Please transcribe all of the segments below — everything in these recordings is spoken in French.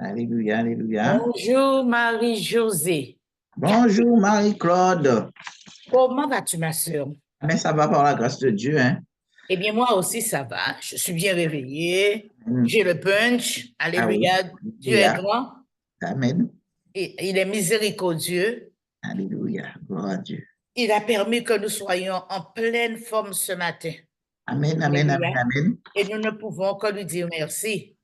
Alléluia, alléluia. Bonjour Marie-Josée. Bonjour Marie-Claude. Comment vas-tu, ma sœur? Mais ça va par la grâce de Dieu, hein? Eh bien, moi aussi, ça va. Je suis bien réveillée. Mm. J'ai le punch. Ah oui, Alléluia. Dieu est alléluia. grand Amen. et il est miséricordieux. Alléluia. Gloire à Dieu. Il a permis que nous soyons en pleine forme ce matin. Amen, amen, amen, Alléluia. amen. Et nous ne pouvons que lui dire merci.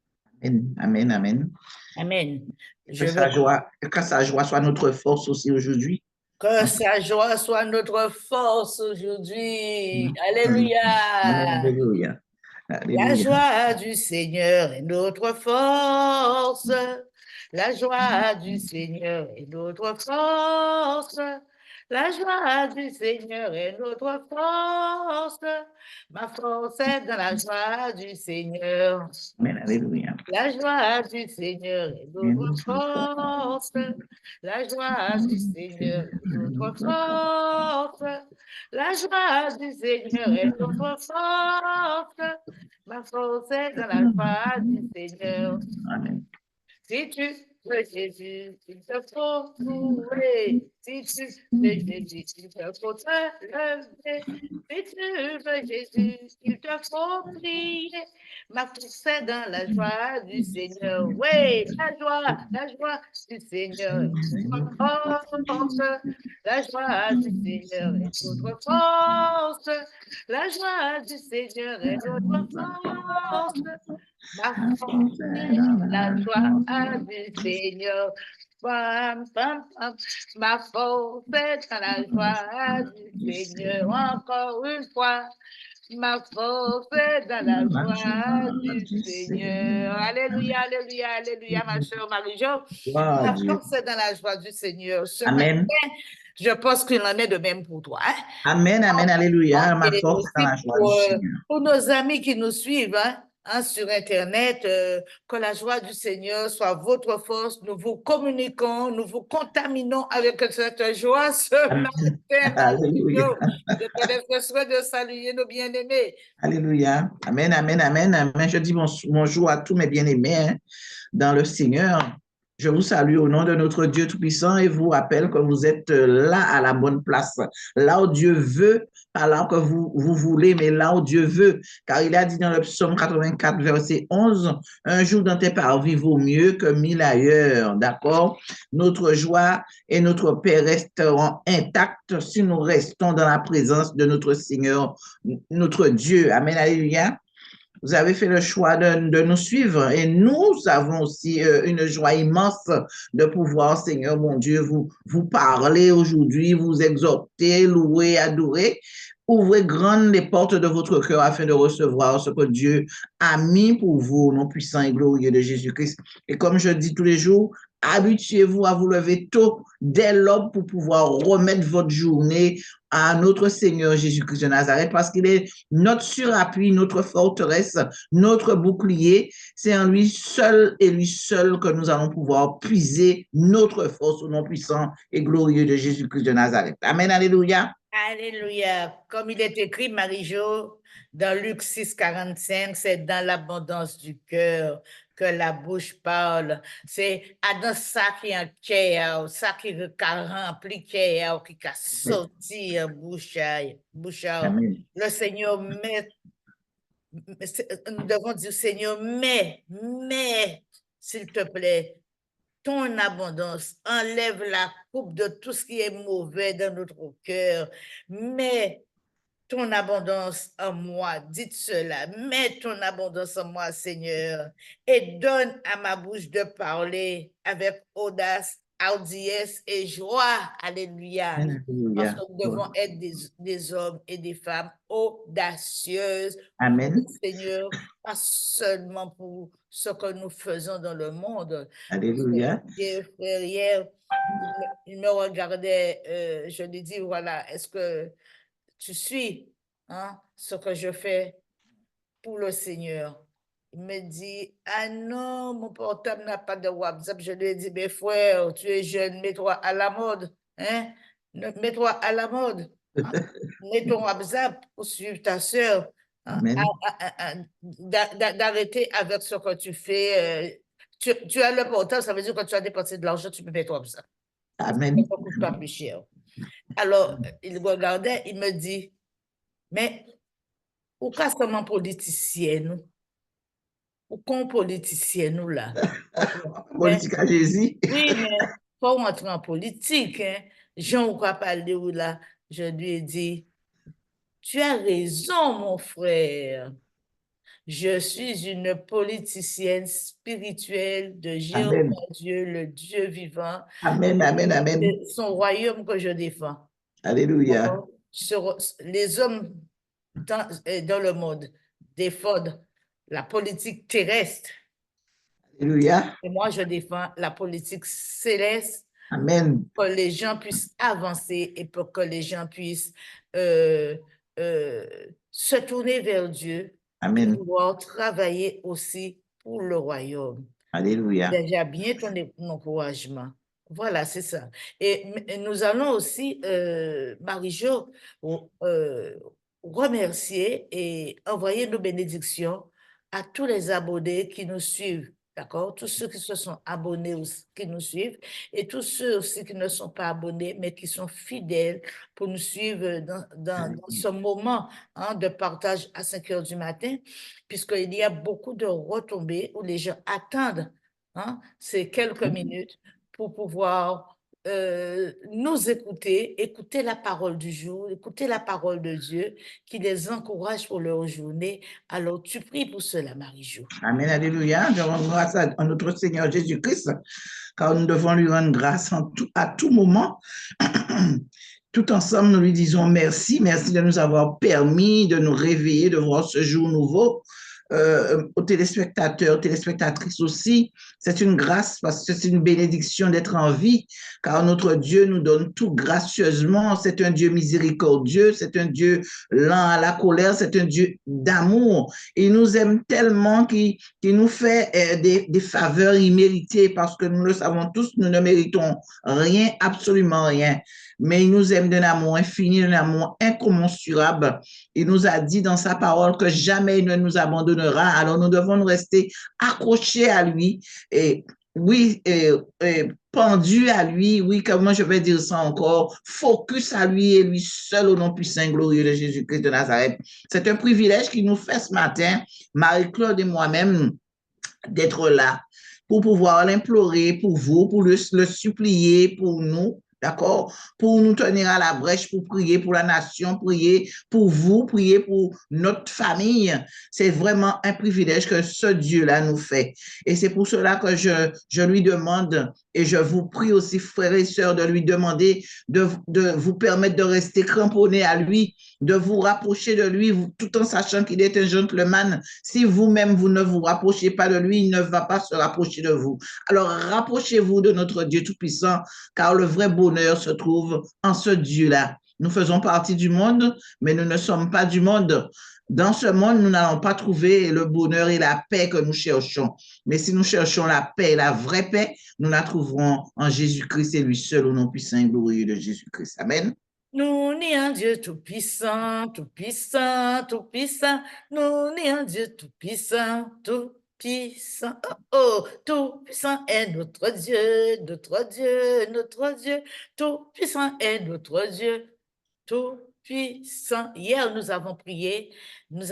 Amen, amen, amen. Amen. Que Je veux sa joie soit notre force aussi aujourd'hui. que sa joie soit notre force aujourd'hui. Mm. Alléluia. Alléluia. La Alléluia. joie du Seigneur est notre force. La joie du Seigneur est notre force. La joie du Seigneur est notre force. Ma force est dans la joie du Seigneur. Amen, alléluia. La joie du Seigneur est notre force. La joie du Seigneur est notre force. La joie du Seigneur est notre force. Ma force est dans la joie du Seigneur. Amen. Si tu veux Jésus, il te faut louer. Si tu veux Jésus, il te faut te lever. Si tu veux Jésus, il te faut prier. Ma force est dans la joie du Seigneur. Oui, la joie du Seigneur est notre force. La joie du Seigneur est notre force. La joie du Seigneur est notre force. Ma force est la joie du Seigneur. Pam, pam, pam. Ma force est dans la joie du Seigneur. Encore une fois. Ma force est dans la joie du Seigneur. Alléluia, alléluia, alléluia, ma chère Marie-Jo. Gloire à Ma Dieu. force est dans la joie du Seigneur. Ce matin, Amen. je pense qu'il en est de même pour toi. Hein? Amen, amen, alléluia. Ma Et force est dans aussi la joie du Seigneur. pour nos amis qui nous suivent sur Internet, que la joie du Seigneur soit votre force. Nous vous communiquons, nous vous contaminons avec cette joie ce Amen. matin, Alléluia. Marie-Jo. Je te laisse le soin de saluer nos bien-aimés. Alléluia. Amen, amen, amen, amen. Je dis bonjour à tous mes bien-aimés, hein, dans le Seigneur. Je vous salue au nom de notre Dieu Tout-Puissant et vous rappelle que vous êtes là à la bonne place, là où Dieu veut, pas là que vous voulez, mais là où Dieu veut. Car il a dit dans le psaume 84, verset 11, un jour dans tes parvis vaut mieux que 1000 ailleurs. D'accord? Notre joie et notre paix resteront intactes si nous restons dans la présence de notre Seigneur, notre Dieu. Amen, alléluia. Vous avez fait le choix de nous suivre et nous avons aussi une joie immense de pouvoir, Seigneur mon Dieu, vous parler aujourd'hui, vous exhorter, louer, adorer. Ouvrez grandes les portes de votre cœur afin de recevoir ce que Dieu a mis pour vous, nom puissant et glorieux de Jésus-Christ. Et comme je dis tous les jours, habituez-vous à vous lever tôt dès l'aube pour pouvoir remettre votre journée à notre Seigneur Jésus-Christ de Nazareth parce qu'il est notre surappui, notre forteresse, notre bouclier. C'est en lui seul et lui seul que nous allons pouvoir puiser notre force au nom puissant et glorieux de Jésus-Christ de Nazareth. Amen, alléluia. Alléluia. Comme il est écrit, Marie-Jo, dans Luc 6, 45, c'est dans l'abondance du cœur que la bouche parle. C'est dans ça qui est en cœur, ça qui remplit cœur, qui a sorti bouche. Amen. Le Seigneur met, nous devons dire, Seigneur, s'il te plaît, ton abondance, enlève la coupe de tout ce qui est mauvais dans notre cœur. Mets ton abondance en moi. Dites cela. Mets ton abondance en moi, Seigneur, et donne à ma bouche de parler avec audace, hardiesse et joie. Alléluia. Parce Alléluia. que nous devons être des hommes et des femmes audacieuses pour le Amen. Seigneur, pas seulement pour ce que nous faisons dans le monde. Alléluia. Hier, il me regardait, je lui dis, voilà, est-ce que tu suis ce que je fais pour le Seigneur? Il me dit, ah non, mon portable n'a pas de WhatsApp. Je lui ai dit, mes frères, tu es jeune, mets-toi à la mode. Hein? Mets-toi à la mode. Hein? Mets ton WhatsApp pour suivre ta soeur. Hein? Amen. D'arrêter avec ce que tu fais tu as le portable, ça veut dire que quand tu as dépensé de l'argent, tu peux mettre comme ça. Amen. Ça ne coûte pas plus cher. Alors, il regardait, il me dit, mais ou qu'à seulement politicien, nous? Ou qu'on politicien, nous, là? Mais, Politique à Jésus. oui, mais faut rentrer en politique, hein. Jean, ou quoi parler ou là? Je lui ai dit, tu as raison, mon frère. Je suis une politicienne spirituelle de Jéhovah Amen. Dieu, le Dieu vivant. Amen, amen, amen. C'est son royaume que je défends. Alléluia. D'accord? Les hommes dans le monde défendent la politique terrestre Alléluia. et moi, je défends la politique céleste Amen. pour que les gens puissent avancer et pour que les gens puissent euh, euh, se tourner vers Dieu et Amen. pouvoir travailler aussi pour le royaume. Alléluia. Déjà bien ton encouragement. Voilà, c'est ça. Et nous allons aussi, Marie-Jo, remercier et envoyer nos bénédictions à tous les abonnés qui nous suivent. D'accord? Tous ceux qui se sont abonnés aussi, qui nous suivent, et tous ceux aussi qui ne sont pas abonnés, mais qui sont fidèles pour nous suivre dans ce moment, hein, de partage à 5 heures du matin, puisqu'il y a beaucoup de retombées où les gens attendent, hein, ces quelques minutes pour pouvoir nous écouter, écouter la parole du jour, écouter la parole de Dieu qui les encourage pour leur journée. Alors, tu pries pour cela, Marie-Jo. Amen. Alléluia. Je rends grâce à notre Seigneur Jésus-Christ, car nous devons lui rendre grâce à tout moment. Tout ensemble, nous lui disons merci. Merci de nous avoir permis de nous réveiller, de voir ce jour nouveau. Aux téléspectateurs, téléspectatrices aussi, c'est une grâce parce que c'est une bénédiction d'être en vie, car notre Dieu nous donne tout gracieusement. C'est un Dieu miséricordieux, c'est un Dieu lent à la colère, c'est un Dieu d'amour. Il nous aime tellement qu'il nous fait des faveurs imméritées parce que nous le savons tous, nous ne méritons rien, absolument rien. Mais il nous aime d'un amour infini, d'un amour incommensurable. Il nous a dit dans sa parole que jamais il ne nous abandonnera. Alors nous devons nous rester accrochés à lui et oui, pendu à lui, oui, comment je vais dire ça encore, focus à lui et lui seul au nom puissant et glorieux de Jésus-Christ de Nazareth. C'est un privilège qu'il nous fait ce matin, Marie-Claude et moi-même, d'être là pour pouvoir l'implorer pour vous, pour le supplier pour nous, d'accord? Pour nous tenir à la brèche, pour prier pour la nation, prier pour vous, prier pour notre famille. C'est vraiment un privilège que ce Dieu-là nous fait. Et c'est pour cela que je lui demande, et je vous prie aussi, frères et sœurs, de lui demander de vous permettre de rester cramponnés à lui, de vous rapprocher de lui, tout en sachant qu'il est un gentleman. Si vous-même, vous ne vous rapprochez pas de lui, il ne va pas se rapprocher de vous. Alors, rapprochez-vous de notre Dieu Tout-Puissant, car le vrai bonheur se trouve en ce Dieu-là. Nous faisons partie du monde, mais nous ne sommes pas du monde. Dans ce monde, nous n'allons pas trouver le bonheur et la paix que nous cherchons. Mais si nous cherchons la paix et la vraie paix, nous la trouverons en Jésus-Christ et lui seul, au nom puissant et glorieux de Jésus-Christ. Amen. Nous ni un Dieu tout-puissant, tout-puissant, tout-puissant. Nous ni un Dieu tout-puissant, tout-puissant. Oh, oh, tout-puissant est notre Dieu, notre Dieu, notre Dieu. Tout-puissant est notre Dieu, tout-puissant. Hier, nous avons prié, nous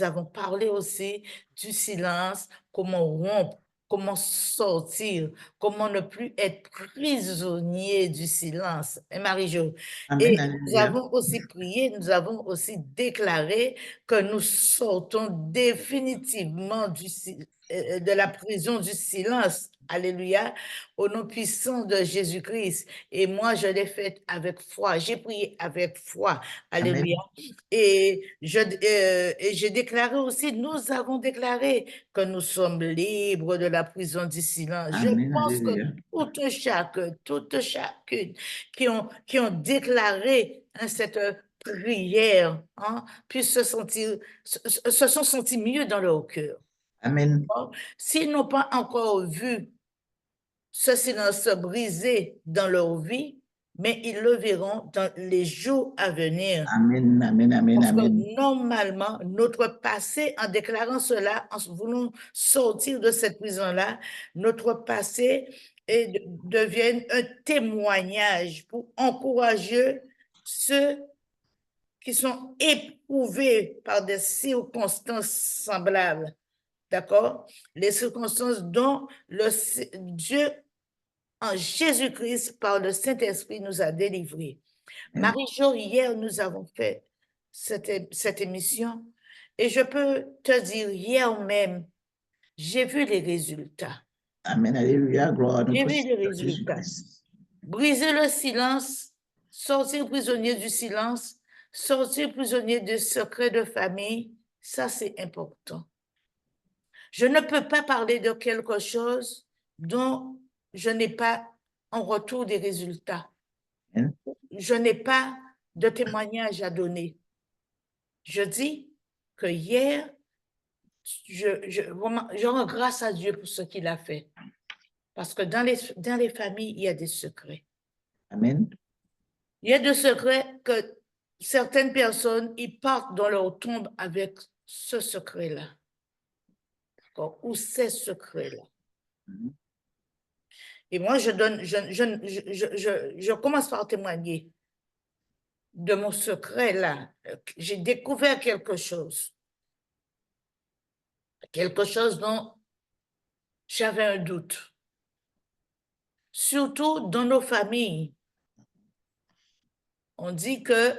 avons parlé aussi du silence, comment rompre, comment sortir, comment ne plus être prisonnier du silence. Et Marie-Jo, Amen. et nous Alléluia. avons aussi prié, nous avons aussi déclaré que nous sortons définitivement de la prison du silence. Alléluia, au nom puissant de Jésus-Christ. Et moi, je l'ai fait avec foi. J'ai prié avec foi. Alléluia. Amen. Et j'ai déclaré aussi, nous avons déclaré que nous sommes libres de la prison du silence. Je Amen. pense que Alléluia. toutes chacune qui ont déclaré, hein, cette prière, hein, puissent se sont sentis mieux dans leur cœur. Amen. S'ils n'ont pas encore vu ce silence se briser dans leur vie, mais ils le verront dans les jours à venir. Amen, amen, amen, Parce que amen. normalement, notre passé, en déclarant cela, en voulant sortir de cette prison-là, notre passé devient un témoignage pour encourager ceux qui sont éprouvés par des circonstances semblables. D'accord? Les circonstances dont Dieu, en Jésus-Christ, par le Saint-Esprit, nous a délivrés. Marie-Jo, hier, nous avons fait cette émission et je peux te dire, hier même, j'ai vu les résultats. Amen, alléluia, gloire à J'ai notre vu les Seigneur résultats. Jésus-Christ. Briser le silence, sortir prisonnier du silence, sortir prisonnier du secret de famille, ça c'est important. Je ne peux pas parler de quelque chose dont je n'ai pas en retour des résultats. Amen. Je n'ai pas de témoignage à donner. Je dis que hier, je rends grâce à Dieu pour ce qu'il a fait. Parce que dans les familles, il y a des secrets. Amen. Il y a des secrets que certaines personnes, ils partent dans leur tombe avec ce secret-là. Ou ces secrets-là. Et moi, je commence par témoigner de mon secret-là. J'ai découvert quelque chose dont j'avais un doute. Surtout dans nos familles. On dit que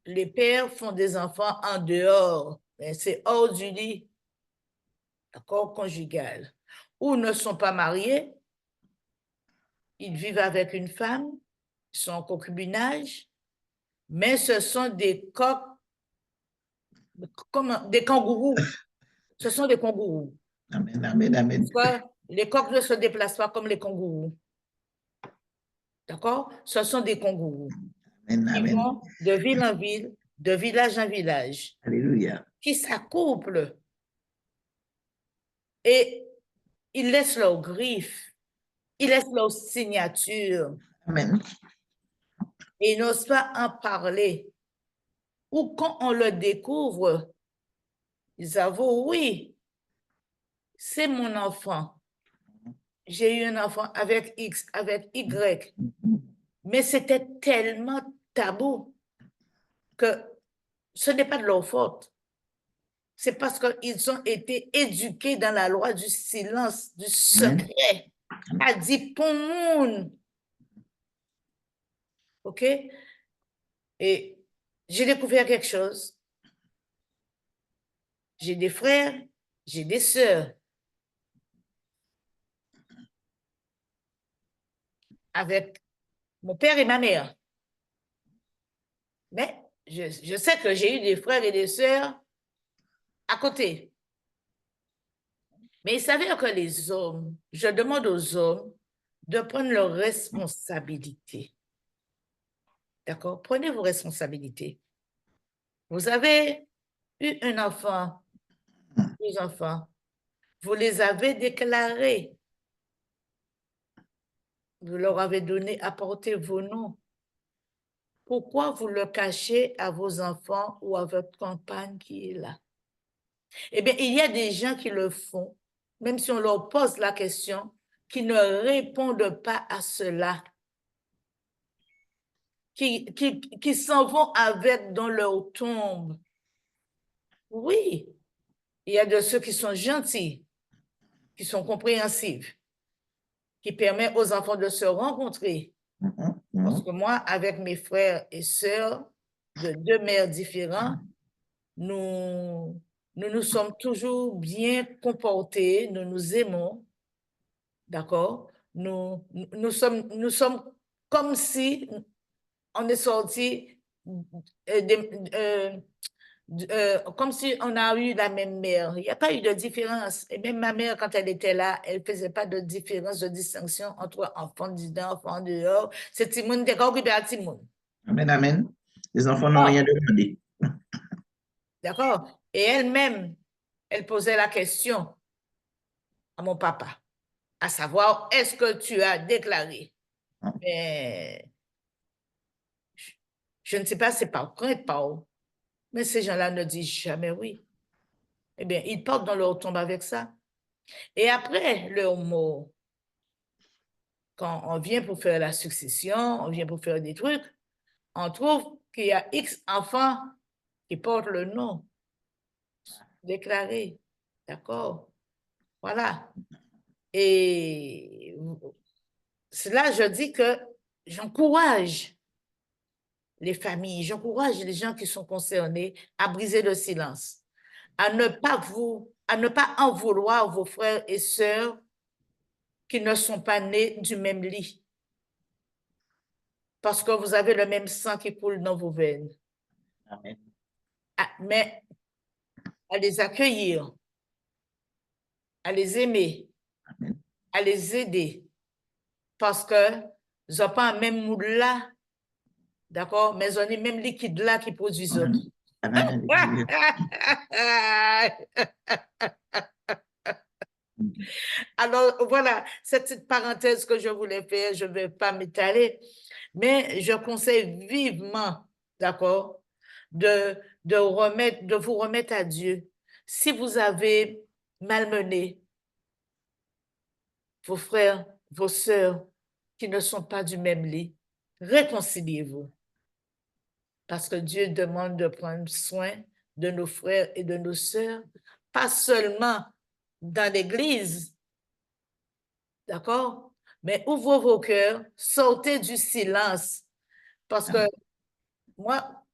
les pères font des enfants en dehors, mais c'est hors du lit, accord conjugal, ou ne sont pas mariés, ils vivent avec une femme, ils sont en concubinage, mais ce sont des coqs, comme des kangourous. Ce sont des kangourous. Amen, amen, amen. Les coqs ne se déplacent pas comme les kangourous. D'accord? Ce sont des kangourous. Amen, Ils amen. vont de ville en ville, de village en village, Alléluia. qui s'accouplent et ils laissent leurs griffes, ils laissent leur signature Amen. et ils n'osent pas en parler. Ou quand on le découvre, ils avouent, oui, c'est mon enfant. J'ai eu un enfant avec X, avec Y. Mais c'était tellement tabou que ce n'est pas de leur faute. C'est parce qu'ils ont été éduqués dans la loi du silence, du secret. A dit pour monde. OK? Et j'ai découvert quelque chose. J'ai des frères, j'ai des sœurs. Avec mon père et ma mère. Mais je sais que j'ai eu des frères et des sœurs à côté. Mais il s'avère que les hommes, je demande aux hommes de prendre leurs responsabilités. D'accord? Prenez vos responsabilités. Vous avez eu un enfant, deux enfants. Vous les avez déclarés. Vous leur avez donné, apporté vos noms. Pourquoi vous le cachez à vos enfants ou à votre compagne qui est là? Eh bien, il y a des gens qui le font, même si on leur pose la question, qui ne répondent pas à cela, qui s'en vont avec dans leur tombe. Oui, il y a de ceux qui sont gentils, qui sont compréhensifs, qui permettent aux enfants de se rencontrer. Parce que moi, avec mes frères et sœurs de deux mères différentes, nous nous sommes toujours bien comportés, nous nous aimons, d'accord? Nous sommes comme si on est sorti, comme si on a eu la même mère. Il n'y a pas eu de différence. Et même ma mère, quand elle était là, elle ne faisait pas de différence, de distinction entre enfants dedans, enfants dehors. C'est Timoun, des gars occupés à Timoun. Amen, amen. Les enfants n'ont rien demandé. D'accord? Et elle-même, elle posait la question à mon papa, à savoir, est-ce que tu as déclaré? Mais Je ne sais pas, c'est par crainte, par où. Mais ces gens-là ne disent jamais oui. Eh bien, ils partent dans leur tombe avec ça. Et après leur mort, quand on vient pour faire la succession, on vient pour faire des trucs, on trouve qu'il y a X enfants qui portent le nom déclaré. D'accord? Voilà. Et cela, je dis que j'encourage les familles, j'encourage les gens qui sont concernés à briser le silence, à ne pas en vouloir vos frères et sœurs qui ne sont pas nés du même lit, parce que vous avez le même sang qui coule dans vos veines. Amen. Mais à les accueillir, à les aimer, Amen. à les aider, parce que ils n'ont pas un même moule là, d'accord, mais ils ont le même liquide là qui produisent autres. Amen. Amen. Alors, voilà, cette petite parenthèse que je voulais faire, je ne vais pas m'étaler, mais je conseille vivement, d'accord, de vous remettre à Dieu. Si vous avez malmené vos frères, vos sœurs qui ne sont pas du même lit, réconciliez-vous. Parce que Dieu demande de prendre soin de nos frères et de nos sœurs, pas seulement dans l'Église, d'accord? Mais ouvrez vos cœurs, sortez du silence. Parce que moi,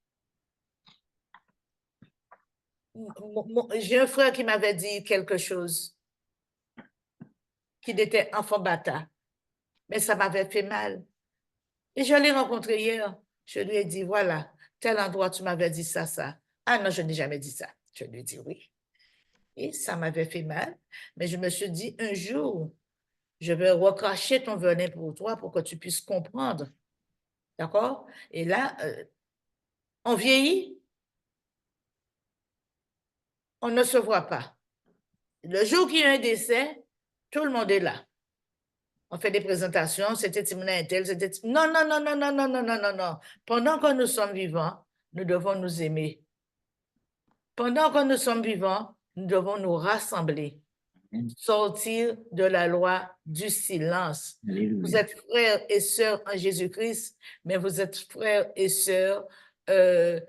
j'ai un frère qui m'avait dit quelque chose, qu'il était enfant bâtard, mais ça m'avait fait mal. Et je l'ai rencontré hier. Je lui ai dit, voilà, tel endroit, tu m'avais dit ça, ça. Ah non, je n'ai jamais dit ça. Je lui ai dit oui. Et ça m'avait fait mal. Mais je me suis dit, un jour, je vais recracher ton venin pour toi pour que tu puisses comprendre. D'accord? Et là, on vieillit, on ne se voit pas. Le jour qu'il y a un décès, tout le monde est là. On fait des présentations, c'était Timona et tel, c'était... Non, non, non, non, non, non, non, non, non, non. Pendant que nous sommes vivants, nous devons nous aimer. Pendant que nous sommes vivants, nous devons nous rassembler, sortir de la loi du silence. Alléluia. Vous êtes frères et sœurs en Jésus-Christ, mais vous êtes frères et sœurs de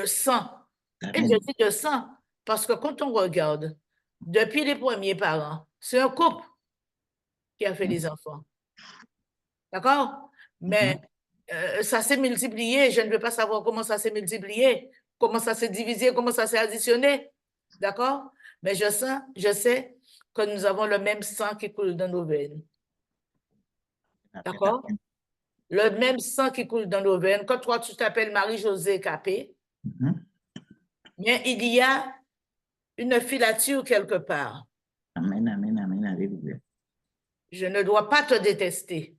sang. Et je dis de sang parce que quand on regarde, depuis les premiers parents, c'est un couple qui a fait les enfants. D'accord? Mais ça s'est multiplié. Je ne veux pas savoir comment ça s'est multiplié, comment ça s'est divisé, comment ça s'est additionné. D'accord? Mais je sais que nous avons le même sang qui coule dans nos veines. D'accord? Le même sang qui coule dans nos veines. Quand toi, tu t'appelles Marie-Josée Capé, mais il y a une filature quelque part. Amen, amen, amen, alléluia. Je ne dois pas te détester.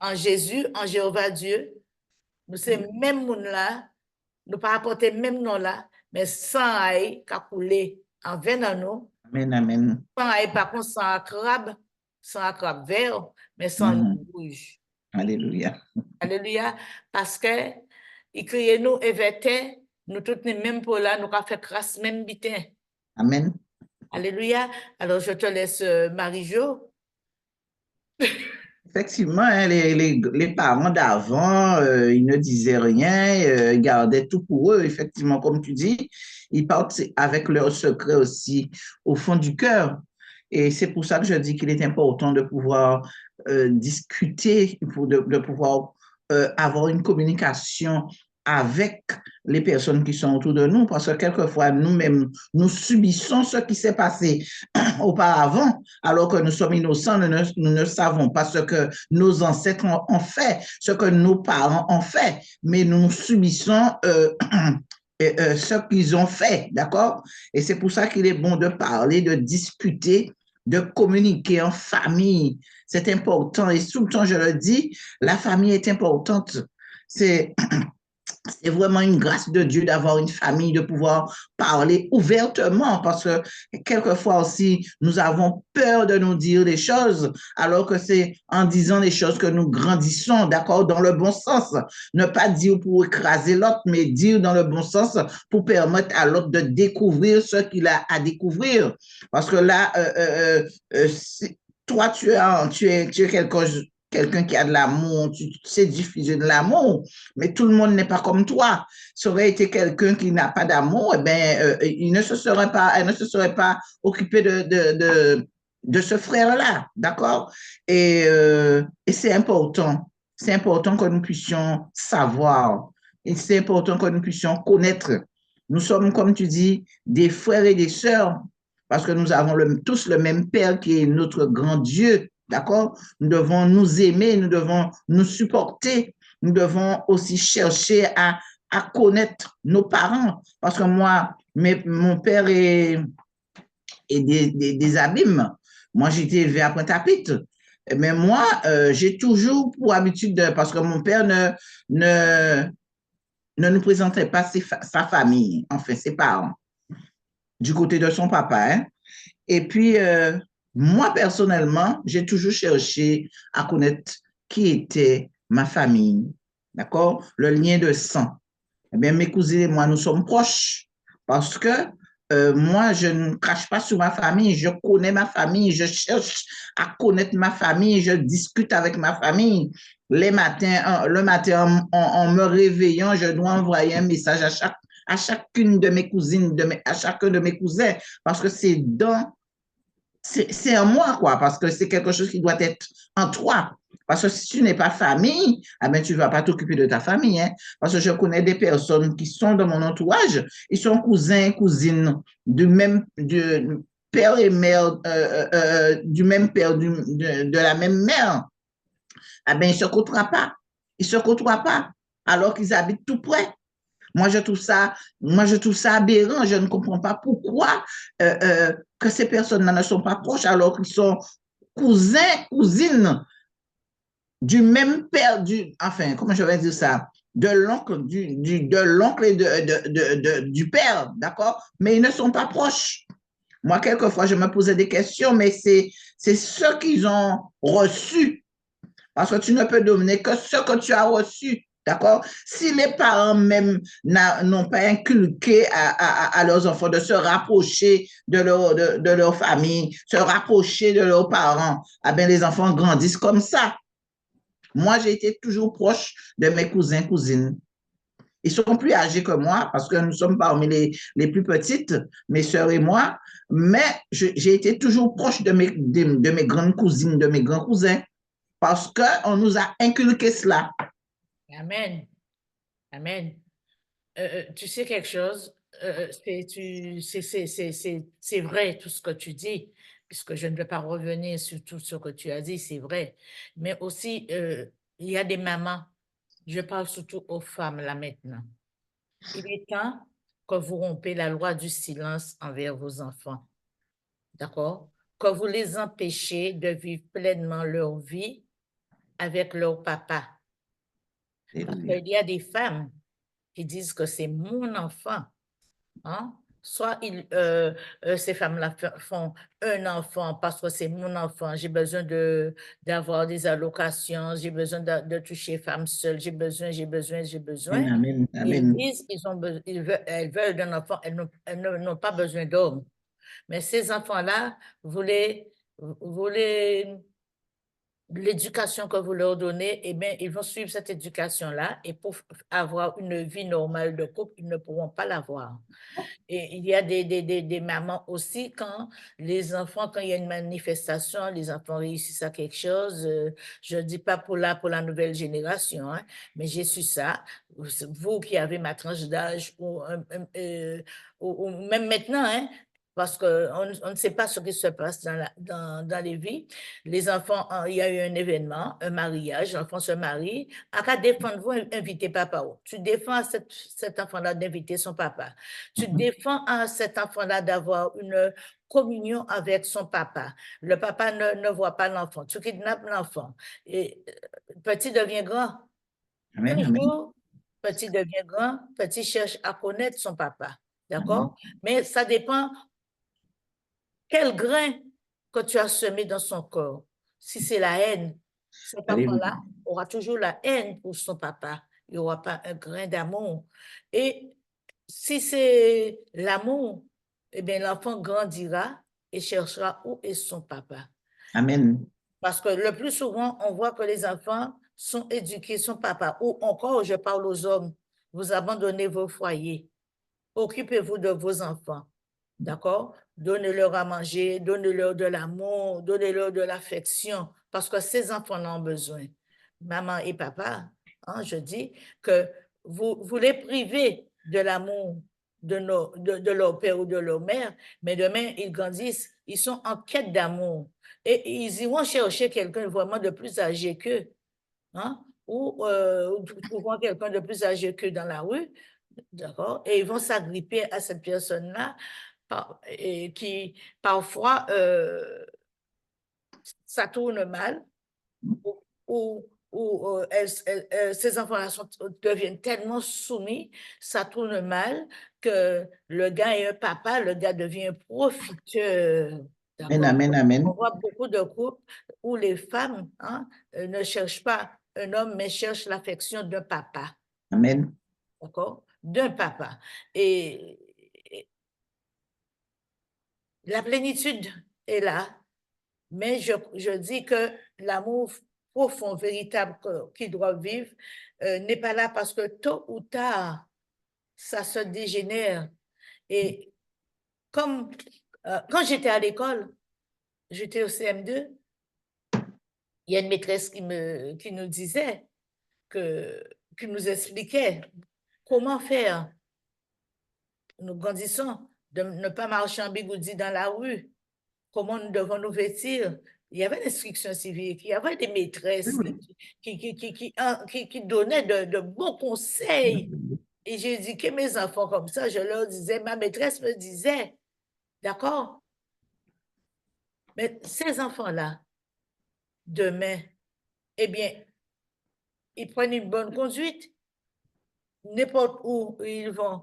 En Jésus, en Jéhovah Dieu, nous sommes même monde là, nous pas apporter même nom là, mais sang aïe qui a coulé en veine nous. Amen, amen. Sang aïe par contre sang à crabe vert, mais sang rouge. Alléluia. Alléluia, parce que il crée nous évêtés, nous toutes les mêmes pour là, nous avons fait grâce même bitin. Amen. Alléluia. Alors je te laisse Marie-Jo. Effectivement, hein, les parents d'avant, ils ne disaient rien, ils gardaient tout pour eux. Effectivement, comme tu dis, ils partent avec leurs secrets aussi au fond du cœur. Et c'est pour ça que je dis qu'il est important de pouvoir discuter, de pouvoir avoir une communication avec les personnes qui sont autour de nous, parce que quelquefois, nous-mêmes, nous subissons ce qui s'est passé auparavant, alors que nous sommes innocents, nous ne savons pas ce que nos ancêtres ont fait, ce que nos parents ont fait, mais nous subissons ce qu'ils ont fait, d'accord? Et c'est pour ça qu'il est bon de parler, de discuter, de communiquer en famille. C'est important et tout le temps, je le dis, la famille est importante. C'est c'est vraiment une grâce de Dieu d'avoir une famille, de pouvoir parler ouvertement, parce que quelquefois aussi, nous avons peur de nous dire des choses, alors que c'est en disant des choses que nous grandissons, d'accord, dans le bon sens. Ne pas dire pour écraser l'autre, mais dire dans le bon sens pour permettre à l'autre de découvrir ce qu'il a à découvrir. Parce que là, toi, tu es quelqu'un qui a de l'amour, tu sais diffuser de l'amour, mais tout le monde n'est pas comme toi. Ça aurait été quelqu'un qui n'a pas d'amour, eh bien, elle ne se serait pas occupée de ce frère-là, d'accord? Et c'est important. C'est important que nous puissions savoir. Et c'est important que nous puissions connaître. Nous sommes, comme tu dis, des frères et des sœurs, parce que nous avons tous le même Père qui est notre grand Dieu, d'accord? Nous devons nous aimer, nous devons nous supporter, nous devons aussi chercher à connaître nos parents. Parce que moi, mon père est des abîmes. Moi, j'ai été élevé à Pointe-à-Pitre. Mais moi, j'ai toujours pour habitude, parce que mon père ne, ne nous présentait pas sa famille, enfin ses parents, du côté de son papa. Hein. Et puis, moi, personnellement, j'ai toujours cherché à connaître qui était ma famille, d'accord? Le lien de sang. Eh bien, mes cousines et moi, nous sommes proches parce que moi, je ne crache pas sur ma famille, je connais ma famille, je cherche à connaître ma famille, je discute avec ma famille. Le matin, en me réveillant, je dois envoyer un message à chacune de mes cousines, à chacun de mes cousins, parce que c'est en moi, quoi, parce que c'est quelque chose qui doit être en toi. Parce que si tu n'es pas famille, ah ben, tu ne vas pas t'occuper de ta famille. Hein? Parce que je connais des personnes qui sont dans mon entourage, ils sont cousins, cousines du père et mère, du même père, de la même mère. Ah ben, ils ne se côtoient pas. Ils ne se côtoient pas, alors qu'ils habitent tout près. Moi, je trouve ça aberrant. Je ne comprends pas pourquoi que ces personnes-là ne sont pas proches alors qu'ils sont cousins, cousines du même père, enfin, comment je vais dire ça, de l'oncle, de l'oncle et du père, d'accord? Mais ils ne sont pas proches. Moi, quelquefois, je me posais des questions, mais c'est ce qu'ils ont reçu. Parce que tu ne peux donner que ce que tu as reçu. D'accord? Si les parents même n'ont pas inculqué à leurs enfants de se rapprocher de leur famille, se rapprocher de leurs parents, eh bien, les enfants grandissent comme ça. Moi, j'ai été toujours proche de mes cousins, cousines. Ils sont plus âgés que moi parce que nous sommes parmi les plus petites, mes sœurs et moi, mais j'ai été toujours proche de mes grandes cousines, de mes grands cousins parce qu'on nous a inculqué cela. Amen. Amen. Tu sais quelque chose? C'est vrai tout ce que tu dis, puisque je ne vais pas revenir sur tout ce que tu as dit, c'est vrai. Mais aussi, il y a des mamans, je parle surtout aux femmes là maintenant. Il est temps que vous rompez la loi du silence envers vos enfants, d'accord? Que vous les empêchez de vivre pleinement leur vie avec leur papa. Parce qu'il y a des femmes qui disent que c'est mon enfant. Hein? Soit ces femmes-là font un enfant parce que c'est mon enfant, j'ai besoin d'avoir des allocations, j'ai besoin de toucher femme seule, j'ai besoin. Amen, Ils amen. disent elles veulent d'un enfant, elles n'ont pas besoin d'homme. Mais ces enfants-là, vous les l'éducation que vous leur donnez, eh bien, ils vont suivre cette éducation-là et pour avoir une vie normale de couple, ils ne pourront pas l'avoir. Et il y a des mamans aussi, quand les enfants, quand il y a une manifestation, les enfants réussissent à quelque chose, je ne dis pas pour la nouvelle génération, hein, mais j'ai su ça. Vous qui avez ma tranche d'âge ou même maintenant, hein, parce qu'on ne sait pas ce qui se passe dans les vies. Les enfants, il y a eu un événement, un mariage, l'enfant se marie. À quoi défendre-vous inviter papa? Tu défends à cet enfant-là d'inviter son papa. Tu défends à cet enfant-là d'avoir une communion avec son papa. Le papa ne voit pas l'enfant. Tu kidnappes l'enfant. Et petit devient grand. Amen, Un amen. jour, petit devient grand, petit cherche à connaître son papa. D'accord? Mais ça dépend quel grain que tu as semé dans son corps. Si c'est la haine, cet enfant-là aura toujours la haine pour son papa. Il n'y aura pas un grain d'amour. Et si c'est l'amour, eh bien, l'enfant grandira et cherchera où est son papa. Amen. Parce que le plus souvent, on voit que les enfants sont éduqués, son papa. Ou encore, je parle aux hommes, vous abandonnez vos foyers. Occupez-vous de vos enfants. D'accord? Donnez-leur à manger, donnez-leur de l'amour, donnez-leur de l'affection, parce que ces enfants en ont besoin. Maman et papa, hein, je dis que vous les privez de l'amour de leur père ou de leur mère, mais demain, ils grandissent, ils sont en quête d'amour. Et ils iront chercher quelqu'un vraiment de plus âgé qu'eux, hein? Ou trouveront quelqu'un de plus âgé qu'eux dans la rue, d'accord? Et ils vont s'agripper à cette personne-là et qui, parfois, ça tourne mal ou ces enfants-là deviennent tellement soumis, ça tourne mal que le gars est un papa, le gars devient un profiteur. Amen, amen, amen. On voit beaucoup de couples où les femmes hein, ne cherchent pas un homme, mais cherchent l'affection d'un papa. Amen. D'accord? D'un papa. Et la plénitude est là, mais je dis que l'amour profond, véritable qu'ils doivent vivre n'est pas là parce que tôt ou tard, ça se dégénère. Et comme quand j'étais à l'école, j'étais au CM2, il y a une maîtresse qui nous disait, qui nous expliquait comment faire. Nous grandissons, de ne pas marcher en bigoudi dans la rue, comment nous devons nous vêtir. Il y avait l'instruction civique, il y avait des maîtresses qui donnaient de bons conseils. Et j'ai éduqué mes enfants comme ça, je leur disais, ma maîtresse me disait, d'accord? Mais ces enfants-là, demain, eh bien, ils prennent une bonne conduite. N'importe où ils vont,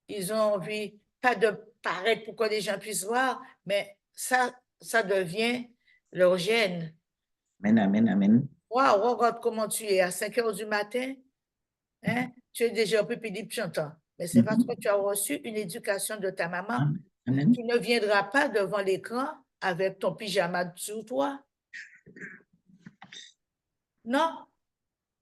ils ont envie, pas de paraître pour que les gens puissent voir, mais ça devient leur gêne. Amen, amen, amen. Waouh, regarde comment tu es à 5 heures du matin, hein? Tu es déjà un peu pénible chantant. Mais c'est parce que tu as reçu une éducation de ta maman. Amen. Tu ne viendras pas devant l'écran avec ton pyjama sur toi. Non,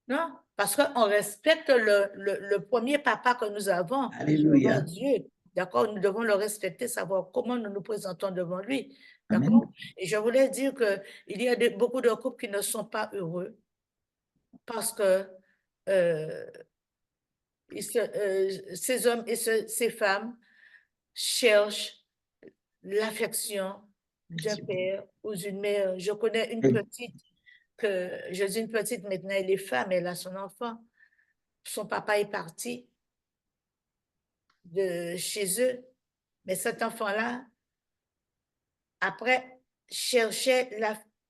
non, parce qu'on respecte le premier papa que nous avons, Alléluia. Dieu. D'accord, nous devons le respecter, savoir comment nous nous présentons devant lui. Amen. D'accord? Et je voulais dire qu'il y a beaucoup de couples qui ne sont pas heureux parce que ces hommes et ces femmes cherchent l'affection d'un père ou d'une mère. Je connais une petite je dis une petite maintenant, elle est femme, elle a son enfant. Son papa est parti de chez eux, mais cet enfant-là, après, cherchait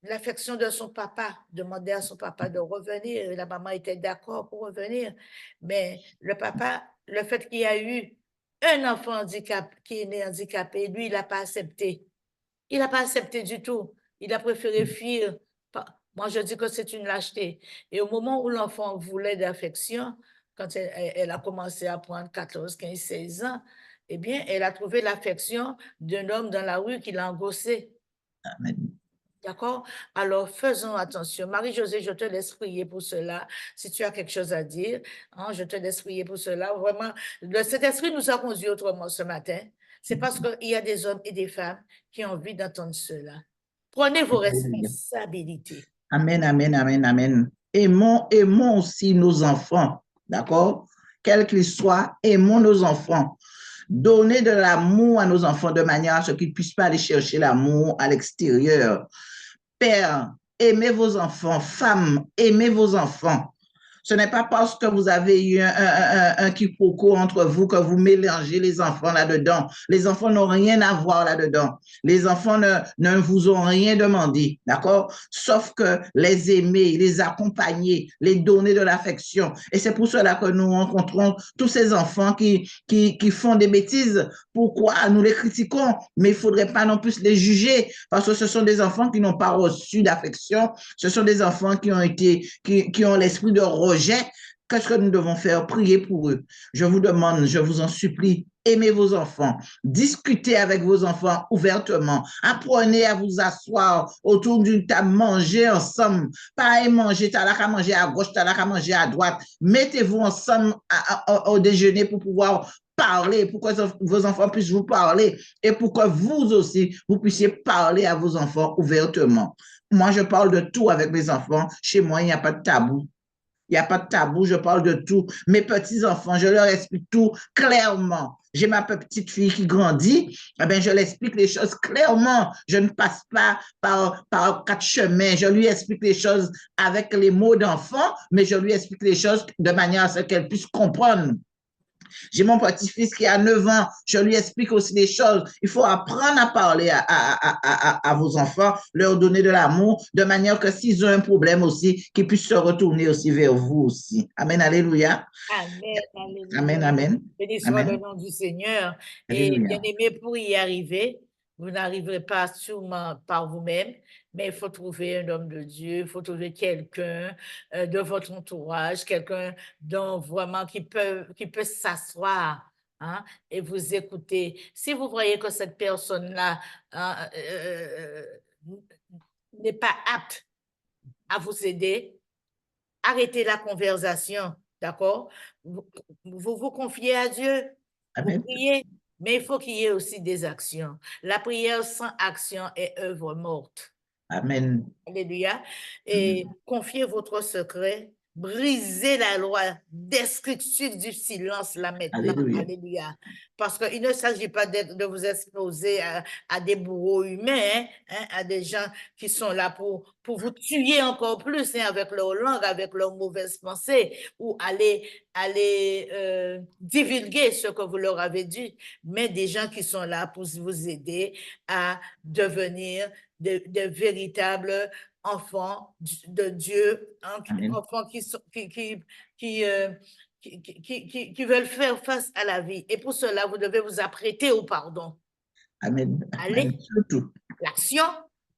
l'affection de son papa, demandait à son papa de revenir. La maman était d'accord pour revenir, mais le papa, le fait qu'il y a eu un enfant qui est né handicapé, lui, il n'a pas accepté. Il n'a pas accepté du tout. Il a préféré fuir. Moi, je dis que c'est une lâcheté. Et au moment où l'enfant voulait d'affection, quand elle a commencé à prendre 14, 15, 16 ans, eh bien, elle a trouvé l'affection d'un homme dans la rue qui l'a engossé. Amen. D'accord? Alors, faisons attention. Marie-Josée, je te laisse prier pour cela. Si tu as quelque chose à dire, hein, je te laisse prier pour cela. Vraiment, cet esprit nous a conduits autrement ce matin. C'est parce qu'il y a des hommes et des femmes qui ont envie d'entendre cela. Prenez vos responsabilités. Amen, amen, amen, amen. Aimons aussi nos enfants, d'accord? Quels qu'ils soient, aimons nos enfants. Donnez de l'amour à nos enfants de manière à ce qu'ils ne puissent pas aller chercher l'amour à l'extérieur. Père, aimez vos enfants. Femmes, aimez vos enfants. Ce n'est pas parce que vous avez eu un quiproquo entre vous que vous mélangez les enfants là-dedans. Les enfants n'ont rien à voir là-dedans. Les enfants ne vous ont rien demandé, d'accord? Sauf que les aimer, les accompagner, les donner de l'affection. Et c'est pour cela que nous rencontrons tous ces enfants qui font des bêtises. Pourquoi? Nous les critiquons, mais il ne faudrait pas non plus les juger parce que ce sont des enfants qui n'ont pas reçu d'affection. Ce sont des enfants qui ont l'esprit de rejet. Qu'est-ce que nous devons faire? Prier pour eux. Je vous demande, je vous en supplie, aimez vos enfants, discutez avec vos enfants ouvertement, apprenez à vous asseoir autour d'une table, manger ensemble, pas manger, t'as qu'à manger à gauche, t'as qu'à manger à droite, mettez-vous ensemble au déjeuner pour pouvoir parler, pour que vos enfants puissent vous parler et pour que vous aussi, vous puissiez parler à vos enfants ouvertement. Moi, je parle de tout avec mes enfants. Chez moi, il n'y a pas de tabou. Il n'y a pas de tabou, je parle de tout. Mes petits-enfants, je leur explique tout clairement. J'ai ma petite fille qui grandit, eh bien, je l'explique les choses clairement. Je ne passe pas par quatre chemins. Je lui explique les choses avec les mots d'enfant, mais je lui explique les choses de manière à ce qu'elle puisse comprendre. J'ai mon petit-fils qui a 9 ans, je lui explique aussi des choses. Il faut apprendre à parler à vos enfants, leur donner de l'amour, de manière que s'ils ont un problème aussi, qu'ils puissent se retourner aussi vers vous aussi. Amen, alléluia. Amen, alléluia. Amen, amen. Béni soit le nom du Seigneur. Et bien aimé, pour y arriver, vous n'arriverez pas sûrement par vous-même, mais il faut trouver un homme de Dieu, il faut trouver quelqu'un de votre entourage, quelqu'un dont vraiment qui peut s'asseoir, hein, et vous écouter. Si vous voyez que cette personne-là n'est pas apte à vous aider, arrêtez la conversation, d'accord? Vous confiez à Dieu, vous priez, mais il faut qu'il y ait aussi des actions. La prière sans action est œuvre morte. Amen. Alléluia. Et confiez votre secret, brisez la loi destructive du silence là maintenant. Alléluia. Alléluia. Parce qu'il ne s'agit pas de vous exposer à des bourreaux humains, hein, à des gens qui sont là pour vous tuer encore plus, hein, avec leur langue, avec leurs mauvaises pensées, ou aller divulguer ce que vous leur avez dit, mais des gens qui sont là pour vous aider à devenir de véritables enfants de Dieu, hein, enfants qui veulent faire face à la vie. Et pour cela, vous devez vous apprêter au pardon. Amen. Allez, l'action,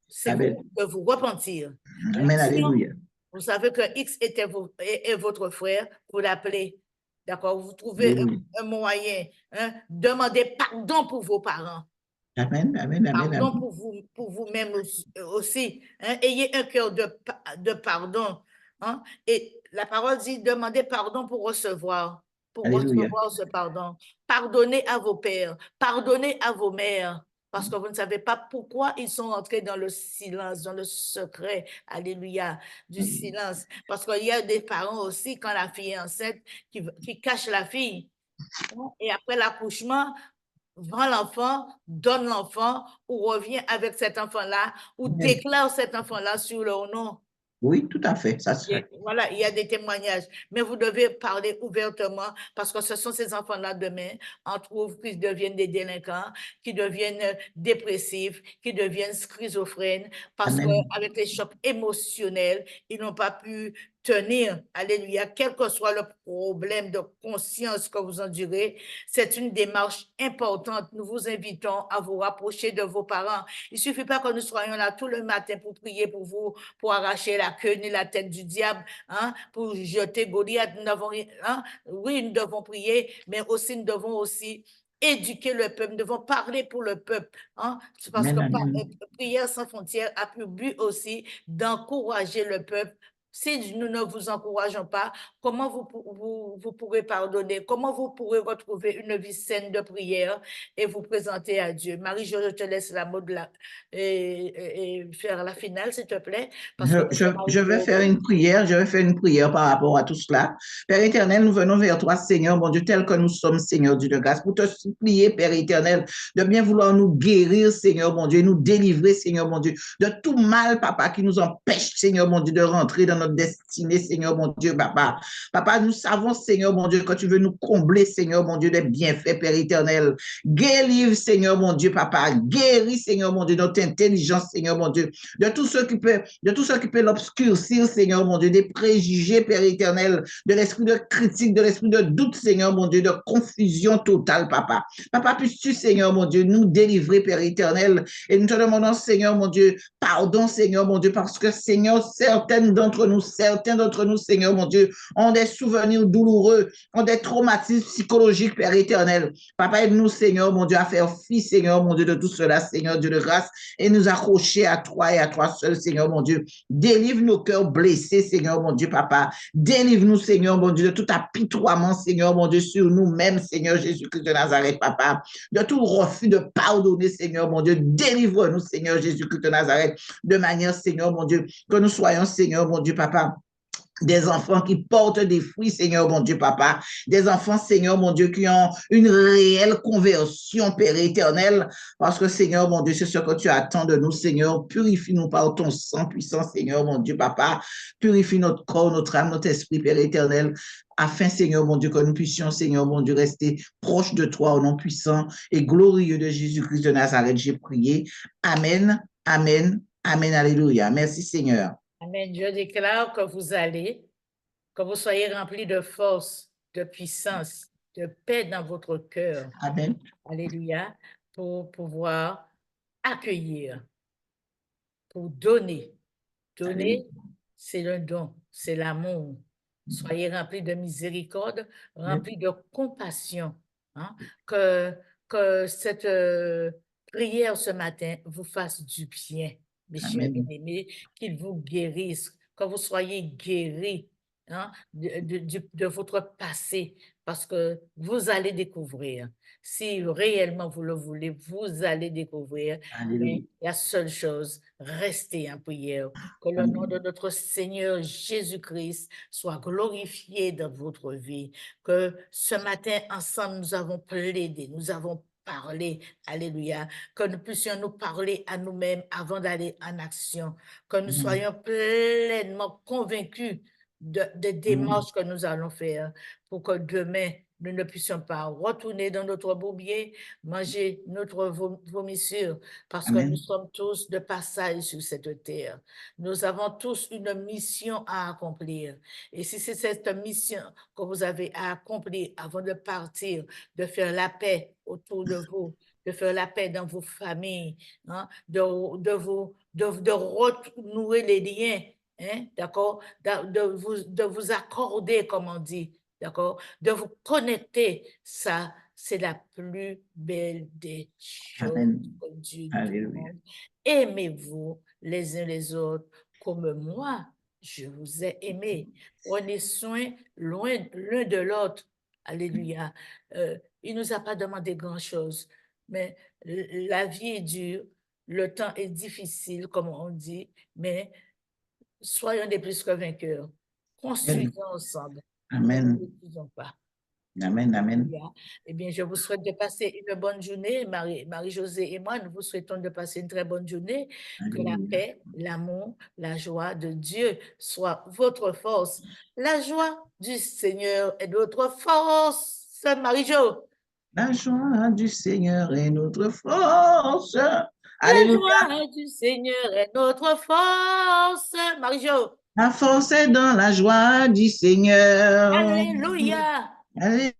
c'est de vous repentir. Amen, alléluia. Vous savez que X est votre frère, vous l'appelez. D'accord? Vous trouvez un moyen. Hein? Demandez pardon pour vos parents. Amen, amen, amen. Pardon pour vous-même aussi. Hein? Ayez un cœur de pardon. Hein? Et la parole dit, demandez pardon pour recevoir ce pardon. Pardonnez à vos pères, pardonnez à vos mères, parce que vous ne savez pas pourquoi ils sont entrés dans le silence, dans le secret, alléluia, du silence. Parce qu'il y a des parents aussi, quand la fille est enceinte, qui cachent la fille. Et après l'accouchement, vend l'enfant, donne l'enfant, ou revient avec cet enfant-là, ou déclare cet enfant-là sur leur nom. Oui, tout à fait. Ça se fait. Voilà, il y a des témoignages. Mais vous devez parler ouvertement parce que ce sont ces enfants-là demain, on trouve qu'ils deviennent des délinquants, qui deviennent dépressifs, qui deviennent schizophrènes parce qu'avec les chocs émotionnels, ils n'ont pas pu tenir, alléluia, quel que soit le problème de conscience que vous endurez, c'est une démarche importante. Nous vous invitons à vous rapprocher de vos parents. Il ne suffit pas que nous soyons là tout le matin pour prier pour vous, pour arracher la queue ni la tête du diable, hein, pour jeter Goliath. Hein? Oui, nous devons prier, mais aussi nous devons aussi éduquer le peuple, nous devons parler pour le peuple, hein? Parce que Prière sans frontières a pour but aussi d'encourager le peuple. Si nous ne vous encourageons pas, comment vous pourrez pardonner? Comment vous pourrez retrouver une vie saine de prière et vous présenter à Dieu? Marie, je te laisse la mot et faire la finale, s'il te plaît. Je vais faire une prière par rapport à tout cela. Père éternel, nous venons vers toi, Seigneur, mon Dieu, tel que nous sommes, Seigneur Dieu de grâce, pour te supplier, Père éternel, de bien vouloir nous guérir, Seigneur, mon Dieu, et nous délivrer, Seigneur, mon Dieu, de tout mal, Papa, qui nous empêche, Seigneur, mon Dieu, de rentrer dans notre destinée, Seigneur mon Dieu, papa. Papa, nous savons, Seigneur mon Dieu, quand tu veux nous combler, Seigneur mon Dieu, des bienfaits, Père éternel. Guéris, Seigneur mon Dieu, papa. Guéris, Seigneur mon Dieu, notre intelligence, Seigneur mon Dieu, de tout ce qui peut l'obscurcir, Seigneur mon Dieu, des préjugés, Père éternel, de l'esprit de critique, de l'esprit de doute, Seigneur mon Dieu, de confusion totale, papa. Papa, puisses-tu, Seigneur mon Dieu, nous délivrer, Père éternel, et nous te demandons, Seigneur mon Dieu, pardon, Seigneur mon Dieu, parce que, Seigneur, certains d'entre nous, Seigneur mon Dieu, ont des souvenirs douloureux, ont des traumatismes psychologiques, Père éternel. Papa, aide-nous, Seigneur mon Dieu, à faire fi, Seigneur mon Dieu, de tout cela, Seigneur Dieu de grâce, et nous accrocher à toi et à toi seul, Seigneur mon Dieu. Délivre nos cœurs blessés, Seigneur mon Dieu, papa. Délivre-nous, Seigneur mon Dieu, de tout apitoiement, Seigneur mon Dieu, sur nous-mêmes, Seigneur Jésus-Christ de Nazareth, papa. De tout refus de pardonner, Seigneur mon Dieu. Délivre-nous, Seigneur Jésus-Christ de Nazareth, de manière, Seigneur mon Dieu, que nous soyons, Seigneur mon Dieu, papa, des enfants qui portent des fruits, Seigneur mon Dieu, papa. Des enfants, Seigneur mon Dieu, qui ont une réelle conversion, Père éternel. Parce que, Seigneur mon Dieu, c'est ce que tu attends de nous, Seigneur. Purifie-nous par ton sang puissant, Seigneur mon Dieu, papa. Purifie notre corps, notre âme, notre esprit, Père éternel. Afin, Seigneur mon Dieu, que nous puissions, Seigneur mon Dieu, rester proches de toi au nom puissant et glorieux de Jésus-Christ de Nazareth. J'ai prié. Amen, amen, amen, alléluia. Merci, Seigneur. Amen. Je déclare que vous soyez remplis de force, de puissance, de paix dans votre cœur. Amen. Alléluia. Pour pouvoir accueillir, pour donner. Donner, c'est le don, c'est l'amour. Soyez remplis de miséricorde, remplis de compassion. Hein? Que cette prière ce matin vous fasse du bien, mes chers bien-aimés, qu'il vous guérisse, que vous soyez guéris, hein, de votre passé, parce que vous allez découvrir. Si réellement vous le voulez, vous allez découvrir. Mais la seule chose, restez en prière. Que le nom de notre Seigneur Jésus-Christ soit glorifié dans votre vie. Que ce matin, ensemble, nous avons plaidé, nous avons parlé, alléluia, que nous puissions nous parler à nous-mêmes avant d'aller en action, que nous soyons pleinement convaincus des démarches que nous allons faire pour que demain, nous ne puissions pas retourner dans notre bourbier, manger notre vomissure, parce que nous sommes tous de passage sur cette terre. Nous avons tous une mission à accomplir. Et si c'est cette mission que vous avez à accomplir avant de partir, de faire la paix autour de vous, de faire la paix dans vos familles, hein, de renouer les liens, hein, d'accord, de vous accorder, comme on dit, d'accord, de vous connecter, ça, c'est la plus belle des choses que Dieu demande. Aimez-vous les uns les autres comme moi, je vous ai aimé. Prenez soin l'un de l'autre. Alléluia. Il ne nous a pas demandé grand-chose, mais la vie est dure, le temps est difficile, comme on dit, mais soyons des plus que vainqueurs. Construisons ensemble. Amen. Ne refusons pas. Amen, amen. Eh bien, je vous souhaite de passer une bonne journée. Marie-Josée et moi, nous vous souhaitons de passer une très bonne journée. Que la paix, l'amour, la joie de Dieu soit votre force. La joie du Seigneur est notre force. Marie-Jo. La joie du Seigneur est notre force. Alléluia. La joie du Seigneur est notre force. Marie-Jo. La force est dans la joie du Seigneur. Alléluia. Alléluia.